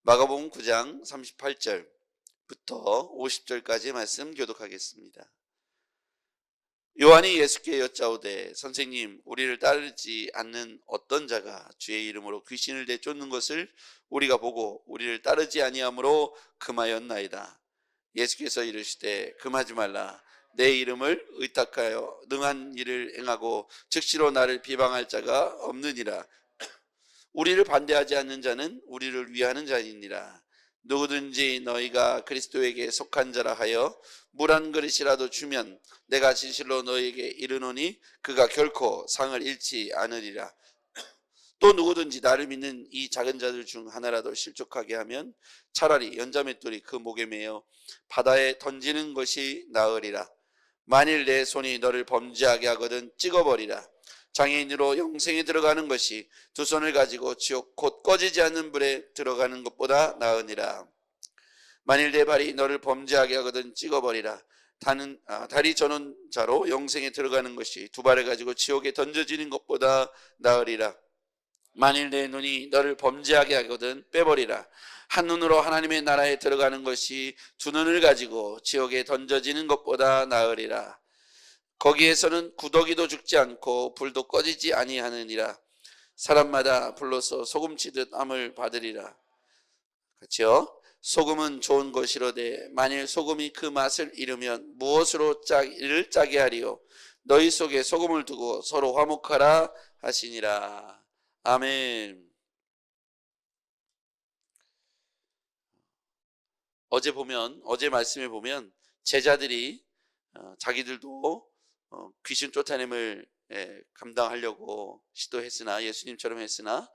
마가복음 9장 38절부터 50절까지 말씀 교독하겠습니다. 요한이 예수께 여짜오되 선생님, 우리를 따르지 않는 어떤 자가 주의 이름으로 귀신을 내쫓는 것을 우리가 보고 우리를 따르지 아니하므로 금하였나이다. 예수께서 이르시되 금하지 말라. 내 이름을 의탁하여 능한 일을 행하고 즉시로 나를 비방할 자가 없느니라. 우리를 반대하지 않는 자는 우리를 위하는 자니라. 누구든지 너희가 그리스도에게 속한 자라 하여 물 한 그릇이라도 주면 내가 진실로 너희에게 이르노니 그가 결코 상을 잃지 않으리라. 또 누구든지 나를 믿는 이 작은 자들 중 하나라도 실족하게 하면 차라리 연자맷돌이 그 목에 매어 바다에 던지는 것이 나으리라. 만일 내 손이 너를 범죄하게 하거든 찍어버리라. 장애인으로 영생에 들어가는 것이 두 손을 가지고 지옥 곧 꺼지지 않는 불에 들어가는 것보다 나으니라. 만일 내 발이 너를 범죄하게 하거든 찍어버리라. 다리 저는 자로 영생에 들어가는 것이 두 발을 가지고 지옥에 던져지는 것보다 나으리라. 만일 내 눈이 너를 범죄하게 하거든 빼버리라. 한 눈으로 하나님의 나라에 들어가는 것이 두 눈을 가지고 지옥에 던져지는 것보다 나으리라. 거기에서는 구더기도 죽지 않고 불도 꺼지지 아니하느니라. 사람마다 불로서 소금치듯 암을 받으리라. 그렇죠? 소금은 좋은 것이로되 만일 소금이 그 맛을 잃으면 무엇으로 이를 짜게 하리요. 너희 속에 소금을 두고 서로 화목하라 하시니라. 아멘. 어제 말씀에 보면 제자들이 자기들도 귀신 쫓아냄을 감당하려고 시도했으나 예수님처럼 했으나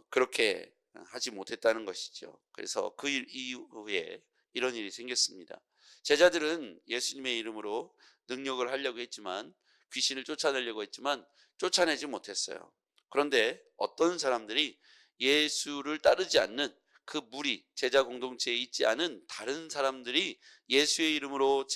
그렇게 하지 못했다는 것이죠. 그래서 그 이후에 이런 일이 생겼습니다. 제자들은 예수님의 이름으로 능력을 하려고 했지만, 귀신을 쫓아내려고 했지만 쫓아내지 못했어요. 그런데 어떤 사람들이 예수를 따르지 않는 그 무리, 제자 공동체에 있지 않은 다른 사람들이 예수의 이름으로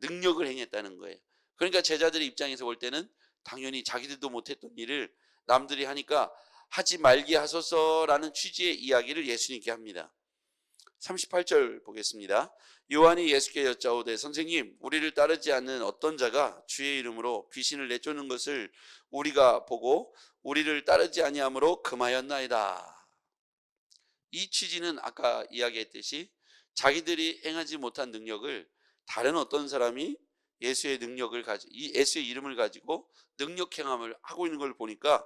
능력을 행했다는 거예요. 그러니까 제자들의 입장에서 볼 때는 당연히 자기들도 못했던 일을 남들이 하니까 하지 말게 하소서라는 취지의 이야기를 예수님께 합니다. 38절 보겠습니다. 요한이 예수께 여짜오되 선생님, 우리를 따르지 않는 어떤 자가 주의 이름으로 귀신을 내쫓는 것을 우리가 보고 우리를 따르지 아니하므로 금하였나이다. 이 취지는 아까 이야기했듯이 자기들이 행하지 못한 능력을 다른 어떤 사람이 예수의 이름을 가지고 능력 행함을 하고 있는 걸 보니까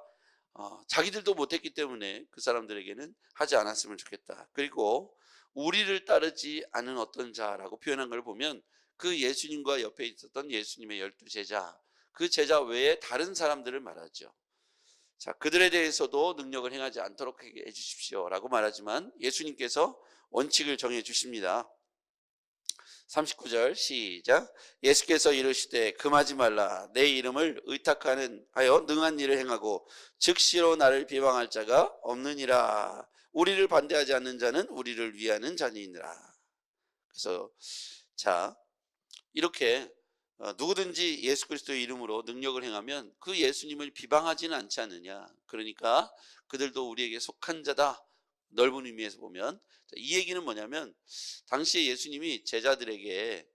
자기들도 못했기 때문에 그 사람들에게는 하지 않았으면 좋겠다. 그리고 우리를 따르지 않은 어떤 자라고 표현한 걸 보면 그 예수님과 옆에 있었던 예수님의 12제자, 그 제자 외에 다른 사람들을 말하죠. 자, 그들에 대해서도 능력을 행하지 않도록 해 주십시오 라고 말하지만 예수님께서 원칙을 정해 주십니다. 39절 시작. 예수께서 이르시되 금하지 말라. 내 이름을 의탁하여 능한 일을 행하고 즉시로 나를 비방할 자가 없느니라. 우리를 반대하지 않는 자는 우리를 위하는 자니라. 그래서 자, 이렇게 누구든지 예수 그리스도의 이름으로 능력을 행하면 그 예수님을 비방하지는 않지 않느냐. 그러니까 그들도 우리에게 속한 자다. 넓은 의미에서 보면 이 얘기는 뭐냐면 당시에 예수님이 제자들에게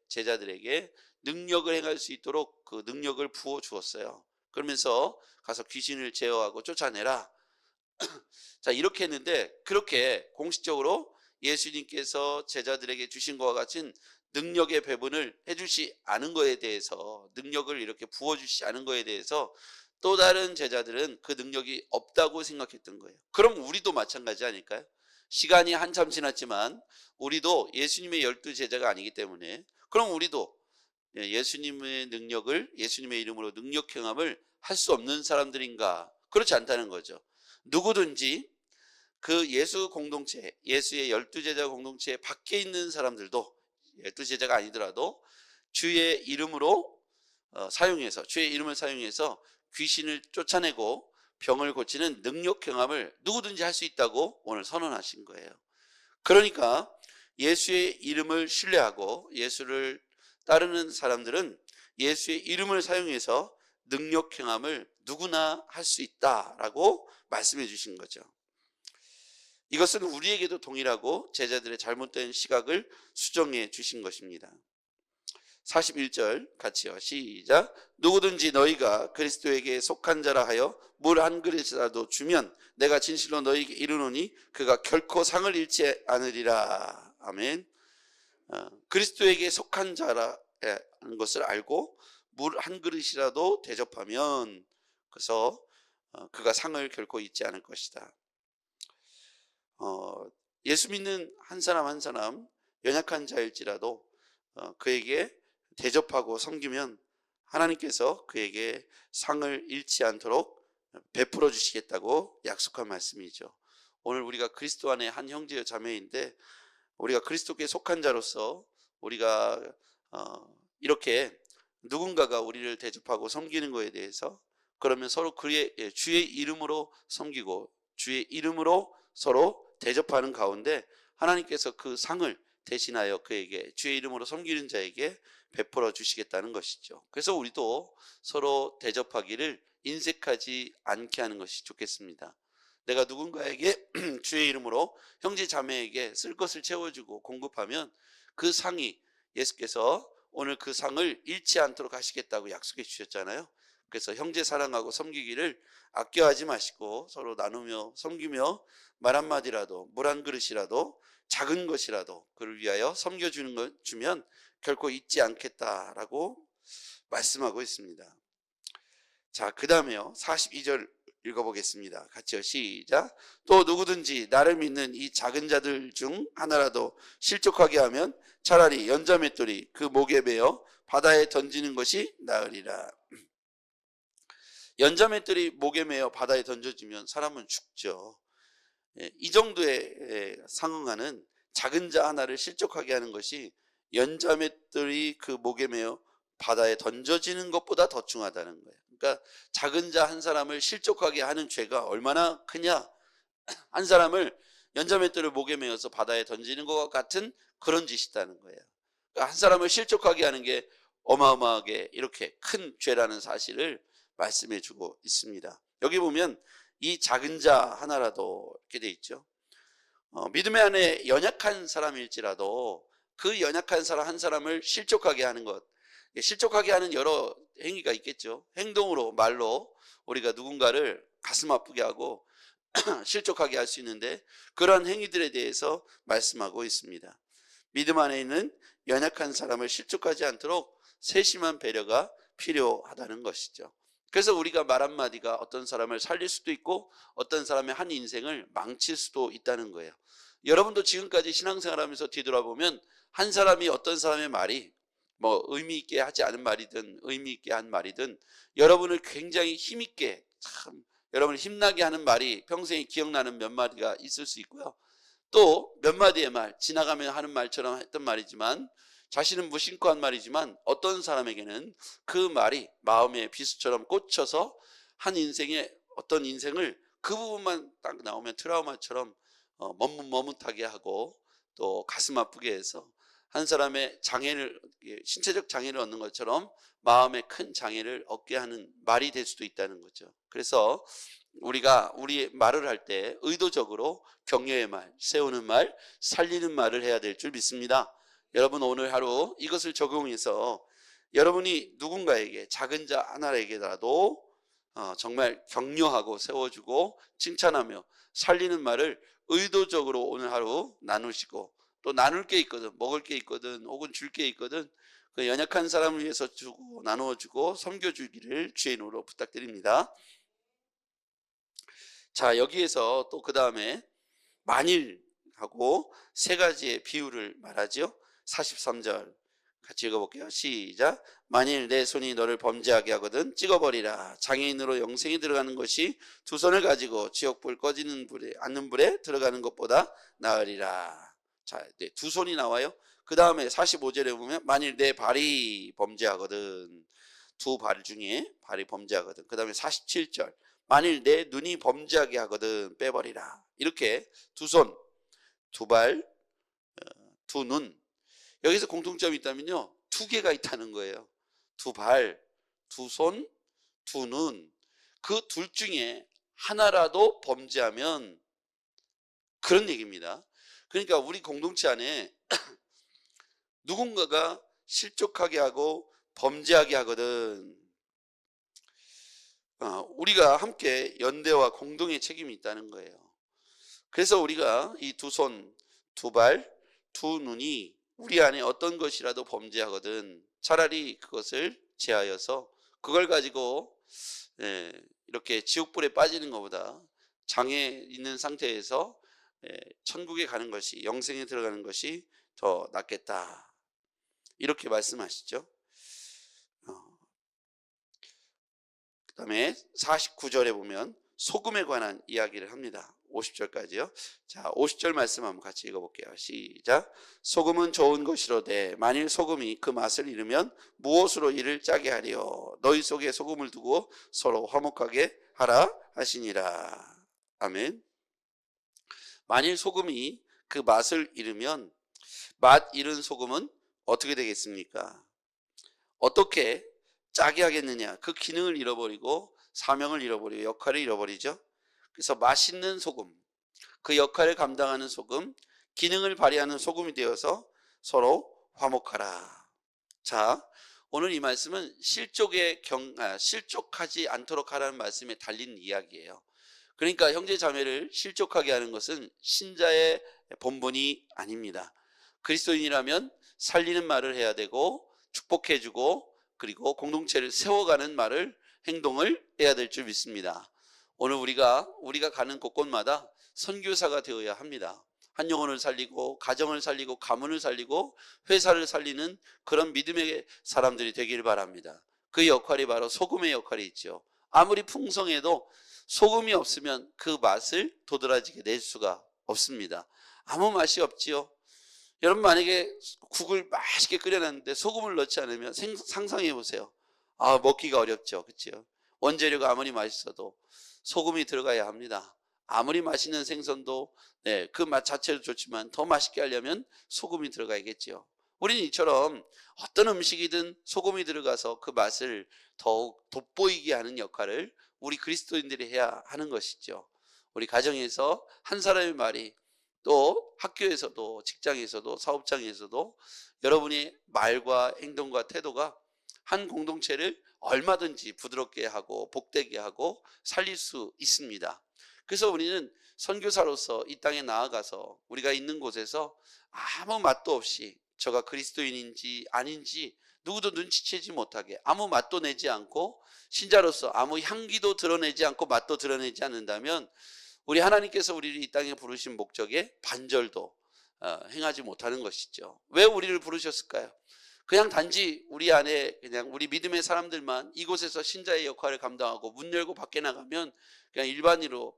능력을 행할 수 있도록 그 능력을 부어 주었어요. 그러면서 가서 귀신을 제어하고 쫓아내라. 자, 이렇게 했는데 그렇게 공식적으로 예수님께서 제자들에게 주신 것과 같은 능력의 배분을 해주시 않은 거에 대해서, 능력을 이렇게 부어주시지 않은 거에 대해서 또 다른 제자들은 그 능력이 없다고 생각했던 거예요. 그럼 우리도 마찬가지 아닐까요? 시간이 한참 지났지만 우리도 예수님의 12제자가 아니기 때문에 그럼 우리도 예수님의 능력을, 예수님의 이름으로 능력 행함을 할 수 없는 사람들인가? 그렇지 않다는 거죠. 누구든지 그 예수 공동체, 예수의 12제자 공동체 밖에 있는 사람들도 12제자가 아니더라도 주의 이름으로 주의 이름을 사용해서 귀신을 쫓아내고 병을 고치는 능력 경험을 누구든지 할 수 있다고 오늘 선언하신 거예요. 그러니까 예수의 이름을 신뢰하고 예수를 따르는 사람들은 예수의 이름을 사용해서 능력 경험을 누구나 할 수 있다라고 말씀해 주신 거죠. 이것은 우리에게도 동일하고 제자들의 잘못된 시각을 수정해 주신 것입니다. 41절 같이요. 시작. 누구든지 너희가 그리스도에게 속한 자라 하여 물 한 그릇이라도 주면 내가 진실로 너희에게 이르노니 그가 결코 상을 잃지 않으리라. 아멘. 그리스도에게 속한 자라는 것을 알고 물 한 그릇이라도 대접하면 그래서 그가 상을 결코 잊지 않을 것이다. 예수 믿는 한 사람 한 사람 연약한 자일지라도 그에게 대접하고 섬기면 하나님께서 그에게 상을 잃지 않도록 베풀어 주시겠다고 약속한 말씀이죠. 오늘 우리가 그리스도 안에 한 형제여 자매인데 우리가 그리스도께 속한 자로서 우리가 이렇게 누군가가 우리를 대접하고 섬기는 것에 대해서 그러면 서로 그의 주의 이름으로 섬기고 주의 이름으로 서로 대접하는 가운데 하나님께서 그 상을 대신하여 그에게 주의 이름으로 섬기는 자에게 베풀어 주시겠다는 것이죠. 그래서 우리도 서로 대접하기를 인색하지 않게 하는 것이 좋겠습니다. 내가 누군가에게 주의 이름으로 형제 자매에게 쓸 것을 채워주고 공급하면 그 상이 예수께서 오늘 그 상을 잃지 않도록 하시겠다고 약속해 주셨잖아요. 그래서 형제 사랑하고 섬기기를 아껴하지 마시고 서로 나누며 섬기며 말 한마디라도 물 한 그릇이라도 작은 것이라도 그를 위하여 섬겨주는 것 주면 결코 잊지 않겠다라고 말씀하고 있습니다. 자, 그 다음에요. 42절 읽어보겠습니다. 같이요. 시작. 또 누구든지 나를 믿는 이 작은 자들 중 하나라도 실족하게 하면 차라리 연자맷돌이 그 목에 매어 바다에 던지는 것이 나으리라. 연자맷돌이 목에 매어 바다에 던져지면 사람은 죽죠. 이 정도에 상응하는 작은 자 하나를 실족하게 하는 것이 연자맷돌이 그 목에 매어 바다에 던져지는 것보다 더 중하다는 거예요. 그러니까 작은 자 한 사람을 실족하게 하는 죄가 얼마나 크냐. 한 사람을 연자맷돌을 목에 매어서 바다에 던지는 것 같은 그런 짓이다는 거예요. 그러니까 한 사람을 실족하게 하는 게 어마어마하게 이렇게 큰 죄라는 사실을 말씀해 주고 있습니다. 여기 보면 이 작은 자 하나라도 이렇게 돼 있죠. 믿음의 안에 연약한 사람일지라도 그 연약한 사람 한 사람을 실족하게 하는 것, 실족하게 하는 여러 행위가 있겠죠. 행동으로 말로 우리가 누군가를 가슴 아프게 하고 실족하게 할 수 있는데 그러한 행위들에 대해서 말씀하고 있습니다. 믿음 안에 있는 연약한 사람을 실족하지 않도록 세심한 배려가 필요하다는 것이죠. 그래서 우리가 말 한마디가 어떤 사람을 살릴 수도 있고 어떤 사람의 한 인생을 망칠 수도 있다는 거예요. 여러분도 지금까지 신앙생활하면서 뒤돌아보면 한 사람이 어떤 사람의 말이 뭐 의미 있게 하지 않은 말이든 의미 있게 한 말이든 여러분을 굉장히 힘있게 참 여러분을 힘나게 하는 말이 평생에 기억나는 몇 마디가 있을 수 있고요. 또 몇 마디의 말, 지나가면 하는 말처럼 했던 말이지만 자신은 무심코 한 말이지만 어떤 사람에게는 그 말이 마음의 비수처럼 꽂혀서 한 인생의 어떤 인생을 그 부분만 딱 나오면 트라우마처럼 머뭇머뭇하게 하고 또 가슴 아프게 해서 한 사람의 장애를 신체적 장애를 얻는 것처럼 마음의 큰 장애를 얻게 하는 말이 될 수도 있다는 거죠. 그래서 우리가 우리 말을 할 때 의도적으로 격려의 말, 세우는 말, 살리는 말을 해야 될 줄 믿습니다. 여러분 오늘 하루 이것을 적용해서 여러분이 누군가에게 작은 자 하나에게라도 정말 격려하고 세워주고 칭찬하며 살리는 말을 의도적으로 오늘 하루 나누시고 또 나눌 게 있거든 먹을 게 있거든 혹은 줄 게 있거든 그 연약한 사람을 위해서 주고 나누어주고 섬겨주기를 주의 이름으로 부탁드립니다. 자, 여기에서 또 그 다음에 만일하고 세 가지의 비유를 말하죠. 43절 같이 읽어볼게요. 시작. 만일 내 손이 너를 범죄하게 하거든 찍어버리라. 장애인으로 영생에 들어가는 것이 두 손을 가지고 지옥불 꺼지는 불에 않는 불에 들어가는 것보다 나으리라. 자, 네, 두 손이 나와요. 그 다음에 45절에 보면 만일 내 발이 범죄하거든 두 발 중에 발이 범죄하거든. 그 다음에 47절 만일 내 눈이 범죄하게 하거든 빼버리라. 이렇게 두 손, 두 발, 두 눈. 여기서 공통점이 있다면요. 두 개가 있다는 거예요. 두 발, 두 손, 두 눈. 그 둘 중에 하나라도 범죄하면 그런 얘기입니다. 그러니까 우리 공동체 안에 누군가가 실족하게 하고 범죄하게 하거든 우리가 함께 연대와 공동의 책임이 있다는 거예요. 그래서 우리가 이 두 손, 두 발, 두 눈이 우리 안에 어떤 것이라도 범죄하거든 차라리 그것을 제하여서 그걸 가지고 이렇게 지옥불에 빠지는 것보다 장애 있는 상태에서 천국에 가는 것이, 영생에 들어가는 것이 더 낫겠다, 이렇게 말씀하시죠. 그 다음에 49절에 보면 소금에 관한 이야기를 합니다. 50절까지요. 자, 50절 말씀 한번 같이 읽어볼게요. 시작. 소금은 좋은 것이로되 만일 소금이 그 맛을 잃으면 무엇으로 이를 짜게 하리요. 너희 속에 소금을 두고 서로 화목하게 하라 하시니라. 아멘. 만일 소금이 그 맛을 잃으면, 맛 잃은 소금은 어떻게 되겠습니까? 어떻게 짜게 하겠느냐? 그 기능을 잃어버리고 사명을 잃어버리고 역할을 잃어버리죠. 그래서 맛있는 소금, 그 역할을 감당하는 소금, 기능을 발휘하는 소금이 되어서 서로 화목하라. 자, 오늘 이 말씀은 실족하지 않도록 하라는 말씀에 달린 이야기예요. 그러니까 형제 자매를 실족하게 하는 것은 신자의 본분이 아닙니다. 그리스도인이라면 살리는 말을 해야 되고 축복해주고 그리고 공동체를 세워가는 행동을 해야 될 줄 믿습니다. 오늘 우리가 가는 곳곳마다 선교사가 되어야 합니다. 한 영혼을 살리고 가정을 살리고 가문을 살리고 회사를 살리는 그런 믿음의 사람들이 되길 바랍니다. 그 역할이 바로 소금의 역할이 있죠. 아무리 풍성해도 소금이 없으면 그 맛을 도드라지게 낼 수가 없습니다. 아무 맛이 없지요. 여러분 만약에 국을 맛있게 끓여놨는데 소금을 넣지 않으면 상상해 보세요. 먹기가 어렵죠. 그렇죠? 원재료가 아무리 맛있어도 소금이 들어가야 합니다. 아무리 맛있는 생선도 그 맛 자체도 좋지만 더 맛있게 하려면 소금이 들어가야겠죠. 우리는 이처럼 어떤 음식이든 소금이 들어가서 그 맛을 더욱 돋보이게 하는 역할을 우리 그리스도인들이 해야 하는 것이죠. 우리 가정에서 한 사람의 말이, 또 학교에서도 직장에서도 사업장에서도 여러분의 말과 행동과 태도가 한 공동체를 얼마든지 부드럽게 하고 복되게 하고 살릴 수 있습니다. 그래서 우리는 선교사로서 이 땅에 나아가서 우리가 있는 곳에서 아무 맛도 없이 저가 그리스도인인지 아닌지 누구도 눈치채지 못하게 아무 맛도 내지 않고, 신자로서 아무 향기도 드러내지 않고 맛도 드러내지 않는다면 우리 하나님께서 우리를 이 땅에 부르신 목적에 반절도 행하지 못하는 것이죠. 왜 우리를 부르셨을까요? 그냥 단지 우리 안에 그냥 우리 믿음의 사람들만 이곳에서 신자의 역할을 감당하고 문 열고 밖에 나가면 그냥 일반인으로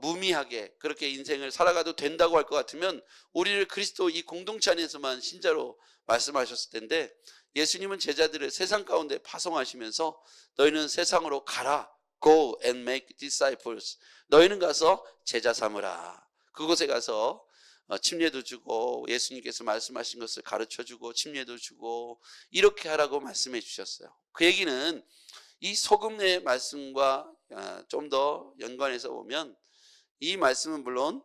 무미하게 그렇게 인생을 살아가도 된다고 할 것 같으면 우리를 그리스도 이 공동체 안에서만 신자로 말씀하셨을 텐데, 예수님은 제자들을 세상 가운데 파송하시면서 너희는 세상으로 가라, Go and make disciples. 너희는 가서 제자 삼으라. 그곳에 가서 침례도 주고 예수님께서 말씀하신 것을 가르쳐주고 침례도 주고 이렇게 하라고 말씀해 주셨어요. 그 얘기는 이 소금의 말씀과 좀 더 연관해서 보면 이 말씀은 물론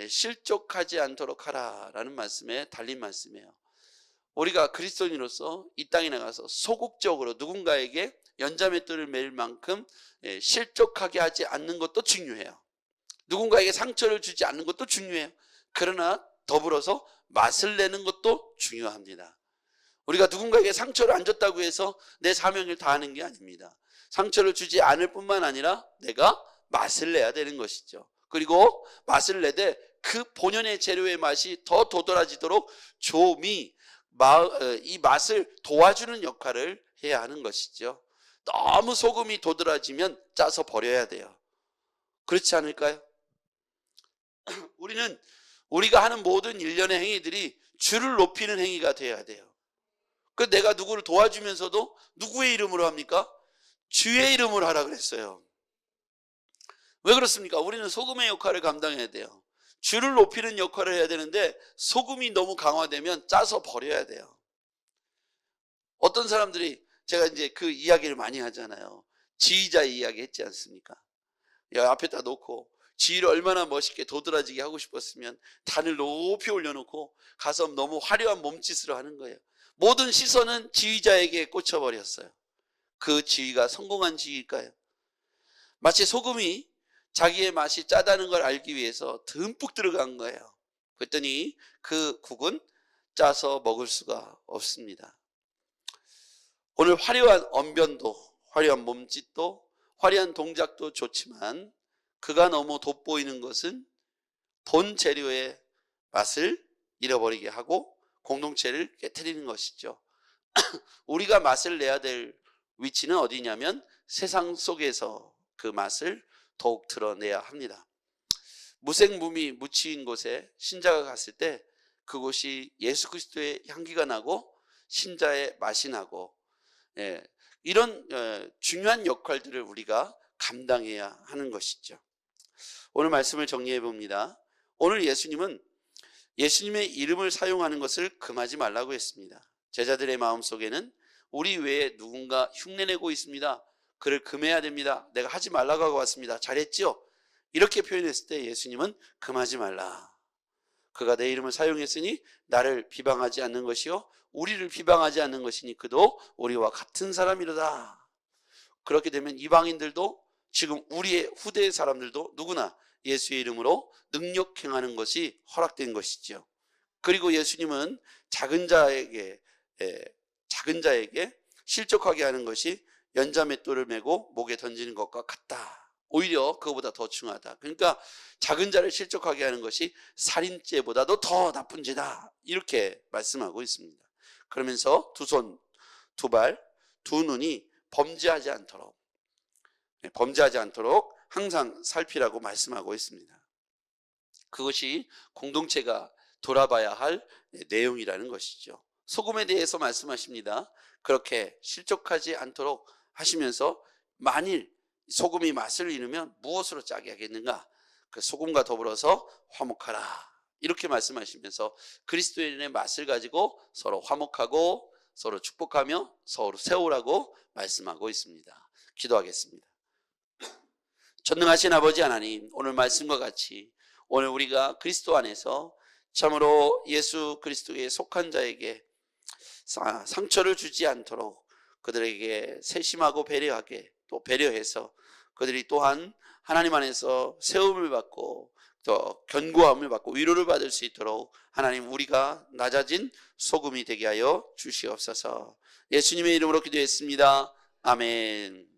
실족하지 않도록 하라라는 말씀에 달린 말씀이에요. 우리가 그리스도인으로서 이 땅에 나가서 소극적으로 누군가에게 연자맷돌을 매일 만큼 실족하게 하지 않는 것도 중요해요. 누군가에게 상처를 주지 않는 것도 중요해요. 그러나 더불어서 맛을 내는 것도 중요합니다. 우리가 누군가에게 상처를 안 줬다고 해서 내 사명을 다하는 게 아닙니다. 상처를 주지 않을 뿐만 아니라 내가 맛을 내야 되는 것이죠. 그리고 맛을 내되 그 본연의 재료의 맛이 더 도드라지도록 이 맛을 도와주는 역할을 해야 하는 것이죠. 너무 소금이 도드라지면 짜서 버려야 돼요. 그렇지 않을까요? 우리가 하는 모든 일련의 행위들이 주를 높이는 행위가 돼야 돼요. 그 내가 누구를 도와주면서도 누구의 이름으로 합니까? 주의 이름으로 하라 그랬어요. 왜 그렇습니까? 우리는 소금의 역할을 감당해야 돼요. 주를 높이는 역할을 해야 되는데 소금이 너무 강화되면 짜서 버려야 돼요. 어떤 사람들이, 제가 이제 그 이야기를 많이 하잖아요. 지휘자 이야기 했지 않습니까? 앞에다 놓고 지위를 얼마나 멋있게 도드라지게 하고 싶었으면 단을 높이 올려놓고 가서 너무 화려한 몸짓으로 하는 거예요. 모든 시선은 지휘자에게 꽂혀버렸어요. 그 지휘가 성공한 지휘일까요? 마치 소금이 자기의 맛이 짜다는 걸 알기 위해서 듬뿍 들어간 거예요. 그랬더니 그 국은 짜서 먹을 수가 없습니다. 오늘 화려한 언변도, 화려한 몸짓도, 화려한 동작도 좋지만 그가 너무 돋보이는 것은 본 재료의 맛을 잃어버리게 하고 공동체를 깨트리는 것이죠. 우리가 맛을 내야 될 위치는 어디냐면 세상 속에서 그 맛을 더욱 드러내야 합니다. 무생무미 무치인 곳에 신자가 갔을 때 그곳이 예수 그리스도의 향기가 나고 신자의 맛이 나고, 이런 중요한 역할들을 우리가 감당해야 하는 것이죠. 오늘 말씀을 정리해 봅니다. 오늘 예수님의 이름을 사용하는 것을 금하지 말라고 했습니다. 제자들의 마음속에는 우리 외에 누군가 흉내내고 있습니다. 그를 금해야 됩니다. 내가 하지 말라고 하고 왔습니다. 잘했죠? 이렇게 표현했을 때 예수님은 금하지 말라. 그가 내 이름을 사용했으니 나를 비방하지 않는 것이요 우리를 비방하지 않는 것이니 그도 우리와 같은 사람이로다. 그렇게 되면 이방인들도 지금 우리의 후대의 사람들도 누구나 예수의 이름으로 능력 행하는 것이 허락된 것이죠. 그리고 예수님은 작은 자에게 실족하게 하는 것이 연자맷돌을 메고 목에 던지는 것과 같다. 오히려 그거보다 더 중하다. 그러니까 작은 자를 실족하게 하는 것이 살인죄보다도 더 나쁜 죄다. 이렇게 말씀하고 있습니다. 그러면서 두 손, 두 발, 두 눈이 범죄하지 않도록 항상 살피라고 말씀하고 있습니다. 그것이 공동체가 돌아봐야 할 내용이라는 것이죠. 소금에 대해서 말씀하십니다. 그렇게 실족하지 않도록 하시면서 만일 소금이 맛을 잃으면 무엇으로 짜게 하겠는가? 그 소금과 더불어서 화목하라. 이렇게 말씀하시면서 그리스도인의 맛을 가지고 서로 화목하고 서로 축복하며 서로 세우라고 말씀하고 있습니다. 기도하겠습니다. 전능하신 아버지 하나님, 오늘 말씀과 같이 오늘 우리가 그리스도 안에서 참으로 예수 그리스도에 속한 자에게 상처를 주지 않도록 그들에게 세심하고 배려하게 또 배려해서 그들이 또한 하나님 안에서 세움을 받고 또 견고함을 받고 위로를 받을 수 있도록 하나님 우리가 낮아진 소금이 되게 하여 주시옵소서. 예수님의 이름으로 기도했습니다. 아멘.